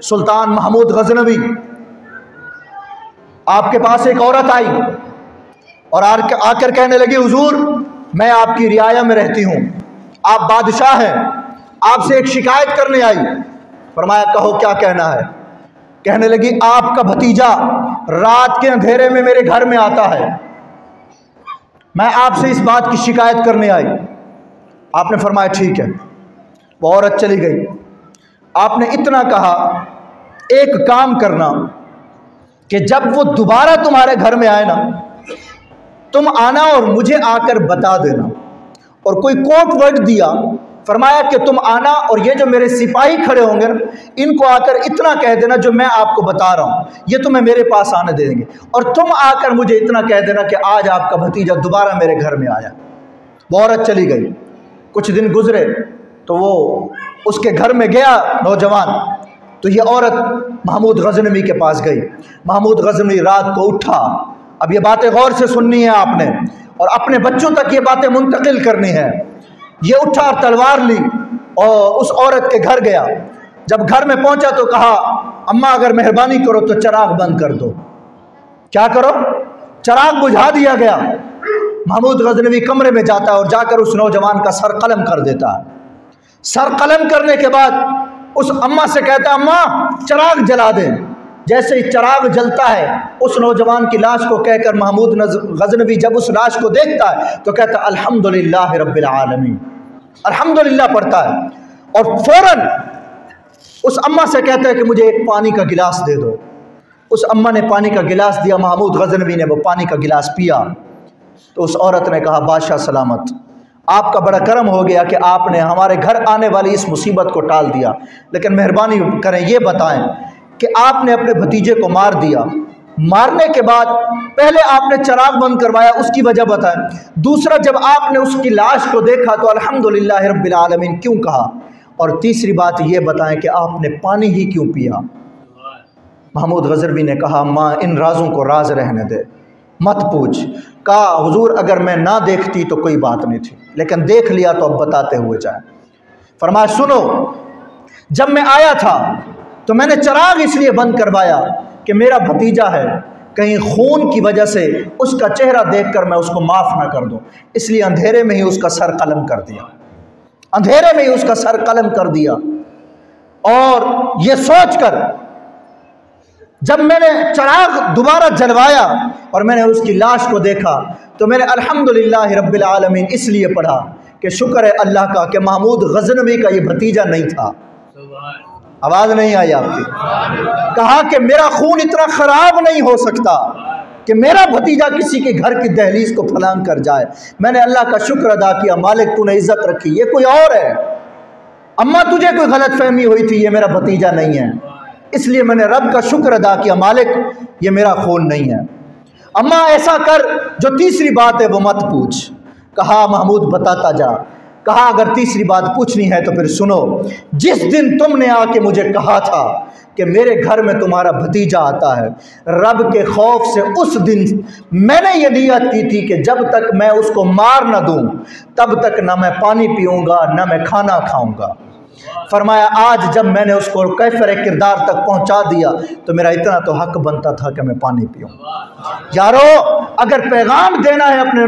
सुल्तान महमूद गजनवी, आपके पास एक औरत आई और आकर कहने लगी, हुजूर मैं आपकी रियाया में रहती हूँ, आप बादशाह हैं, आपसे एक शिकायत करने आई। फरमाया कहो क्या कहना है। कहने लगी आपका भतीजा रात के अंधेरे में मेरे घर में आता है, मैं आपसे इस बात की शिकायत करने आई। आपने फरमाया ठीक है। वो औरत चली गई। आपने इतना कहा एक काम करना कि जब वो दोबारा तुम्हारे घर में आए ना, तुम आना और मुझे आकर बता देना। और कोई कोड वर्ड दिया, फरमाया कि तुम आना और ये जो मेरे सिपाही खड़े होंगे ना, इनको आकर इतना कह देना जो मैं आपको बता रहा हूँ, ये तुम्हें मेरे पास आने देंगे। और तुम आकर मुझे इतना कह देना कि आज आपका भतीजा दोबारा मेरे घर में आया। वो औरत चली गई। कुछ दिन गुजरे तो वो उसके घर में गया नौजवान, तो ये औरत महमूद गजनवी के पास गई। महमूद गजनवी रात को उठा। अब ये बातें गौर से सुननी है आपने और अपने बच्चों तक ये बातें मुंतकिल करनी है। ये उठा और तलवार ली और उस औरत के घर गया। जब घर में पहुंचा तो कहा, अम्मा अगर मेहरबानी करो तो चिराग बंद कर दो। क्या करो? चिराग बुझा दिया गया। महमूद गजनवी कमरे में जाता है और जाकर उस नौजवान का सर कलम कर देता है। सर कलम करने के बाद उस अम्मा से कहता है, अम्मा चिराग जला दें। जैसे ही चिराग जलता है, उस नौजवान की लाश को कहकर महमूद गजनवी जब उस लाश को देखता है तो कहता है अल्हम्दुलिल्लाह रब्बिल आलमीन, अल्हम्दुलिल्लाह पढ़ता है और फौरन उस अम्मा से कहता है कि मुझे एक पानी का गिलास दे दो। उस अम्मा ने पानी का गिलास दिया। महमूद गजनवी ने वो पानी का गिलास पिया तो उस औरत ने कहा, बादशाह सलामत, आपका बड़ा करम हो गया कि आपने हमारे घर आने वाली इस मुसीबत को टाल दिया, लेकिन मेहरबानी करें ये बताएं कि आपने अपने भतीजे को मार दिया, मारने के बाद पहले आपने चिराग बंद करवाया, उसकी वजह बताएं। दूसरा, जब आपने उसकी लाश को देखा तो अल्हम्दुलिल्लाह रब्बिल आलमीन क्यों कहा? और तीसरी बात ये बताएं कि आपने पानी ही क्यों पिया? महमूद गजनवी ने कहा, माँ इन राजों को राज रहने दे, मत पूछ। कहा, हुजूर अगर मैं ना देखती तो कोई बात नहीं थी, लेकिन देख लिया तो अब बताते हुए जाए। फरमाया सुनो, जब मैं आया था तो मैंने चिराग इसलिए बंद करवाया कि मेरा भतीजा है, कहीं खून की वजह से उसका चेहरा देखकर मैं उसको माफ़ ना कर दूं, इसलिए अंधेरे में ही उसका सर कलम कर दिया, अंधेरे में ही उसका सर कलम कर दिया। और ये सोचकर जब मैंने चिराग दोबारा जलवाया और मैंने उसकी लाश को देखा तो मैंने अल्हम्दुलिल्लाह रब्बिल आलमीन इसलिए पढ़ा कि शुक्र है अल्लाह का कि महमूद गजनवी का ये भतीजा नहीं था। आवाज़ नहीं आई आपकी? कहा कि मेरा खून इतना ख़राब नहीं हो सकता कि मेरा भतीजा किसी के घर की दहलीज को फलांग कर जाए। मैंने अल्लाह का शुक्र अदा किया, मालिक तूने इज़्ज़त रखी, ये कोई और है। अम्मा तुझे कोई गलत फहमी हुई थी, ये मेरा भतीजा नहीं है, इसलिए मैंने रब का शुक्र अदा किया, मालिक ये मेरा खून नहीं है। अम्मा ऐसा कर, जो तीसरी बात है वो मत पूछ। कहा महमूद बताता जा। कहा अगर तीसरी बात पूछनी है तो फिर सुनो, जिस दिन तुमने आके मुझे कहा था कि मेरे घर में तुम्हारा भतीजा आता है, रब के खौफ से उस दिन मैंने ये नियत की थी कि जब तक मैं उसको मार न दूं तब तक ना मैं पानी पीऊँगा ना मैं खाना खाऊँगा। फरमाया आज जब मैंने उसको कैफर किरदार तक पहुंचा दिया तो मेरा इतना तो हक बनता था कि मैं पानी पीऊँ। यारो अगर पैगाम देना है अपने